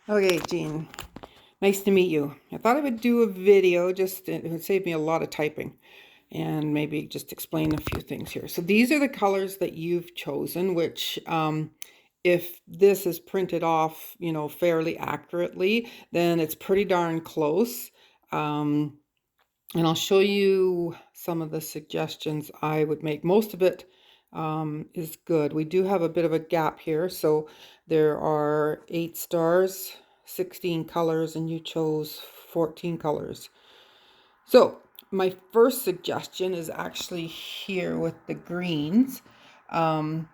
Okay, Jean, nice to meet you. I thought I would do a video, it would save me a lot of typing and maybe just explain a few things here. So these are the colors that you've chosen, which if this is printed off, fairly accurately, then it's pretty darn close. And I'll show you some of the suggestions I would make. Most of it is good. We do have a bit of a gap here. So there are 8 stars, 16 colors, and you chose 14 colors. So my first suggestion is actually here with the greens. What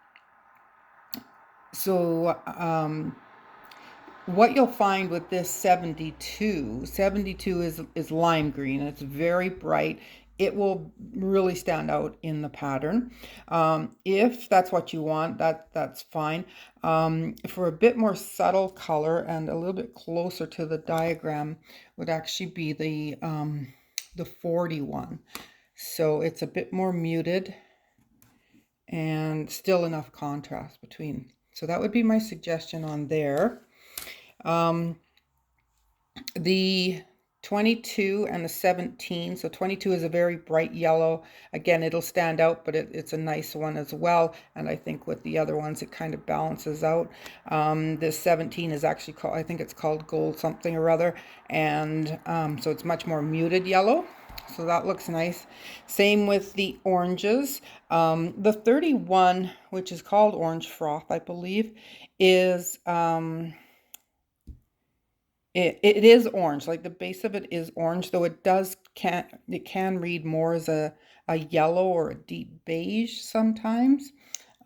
you'll find with this 72 is lime green, and it's very bright. It will really stand out in the pattern. If that's what you want, that's fine. For a bit more subtle color and a little bit closer to the diagram would actually be the 41. So it's a bit more muted and still enough contrast between. So that would be my suggestion on there. The 22 and the 17. So 22 is a very bright yellow. Again, it'll stand out, but it's a nice one as well. And I think with the other ones, it kind of balances out. This 17 is actually called, I think it's called gold something or other. And so it's much more muted yellow. So that looks nice. Same with the oranges. The 31, which is called orange froth, I believe, is... It is orange, like the base of it is orange, though it can read more as a yellow or a deep beige sometimes.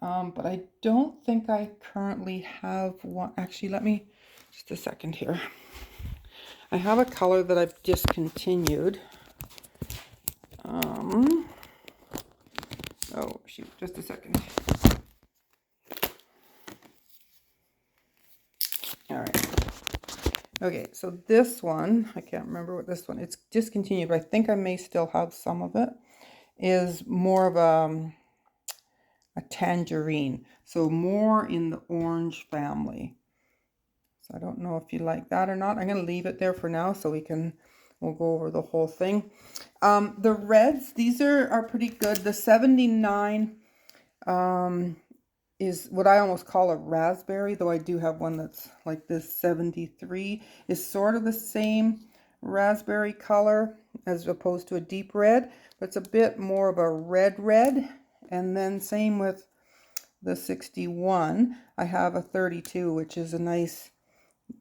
But I don't think I currently have one. Actually, let me, just a second here. I have a color that I've discontinued. Oh, shoot, just a second. All right. Okay, so this one, I can't remember what this one, it's discontinued, but I think I may still have some of it, is more of a tangerine. So more in the orange family. So I don't know if you like that or not. I'm going to leave it there for now so we'll go over the whole thing. The reds, these are pretty good. The 79 is what I almost call a raspberry, though I do have one that's like this. 73 is sort of the same raspberry color as opposed to a deep red, but it's a bit more of a red. And then same with the 61. I have a 32, which is a nice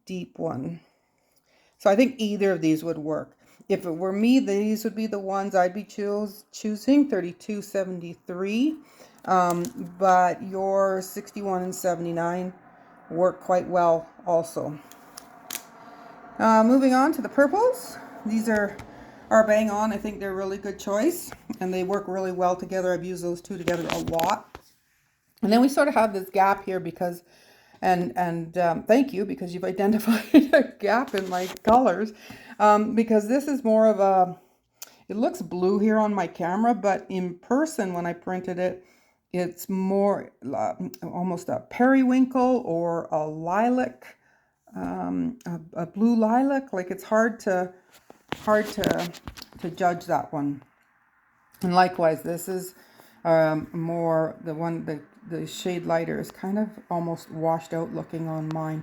deep one. So I think either of these would work. If it were me, these would be the ones I'd be choosing, 32, 73. But your 61 and 79 work quite well also. Moving on to the purples. These are bang on. I think they're a really good choice, and they work really well together. I've used those two together a lot. And then we sort of have this gap here because, thank you, because you've identified a gap in my colors, because this is more of a, it looks blue here on my camera, but in person when I printed it, it's more almost a periwinkle or a lilac, a blue lilac. Like it's hard to judge that one. And likewise, this is more the shade lighter is kind of almost washed out looking on mine.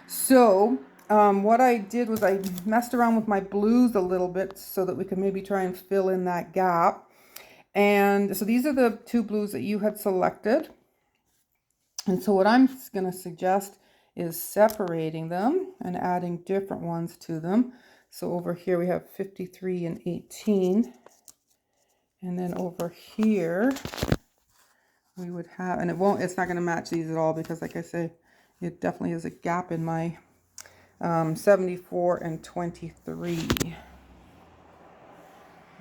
So what I did was I messed around with my blues a little bit so that we could maybe try and fill in that gap. And so these are the 2 blues that you had selected. And so what I'm going to suggest is separating them and adding different ones to them. So over here we have 53 and 18. And then over here we would have, and it's not going to match these at all because like I say, it definitely is a gap in my 74 and 23.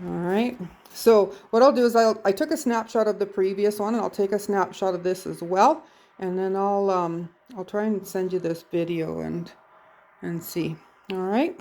All right, so what I'll do is I took a snapshot of the previous one, and I'll take a snapshot of this as well, and then I'll try and send you this video and see. All right.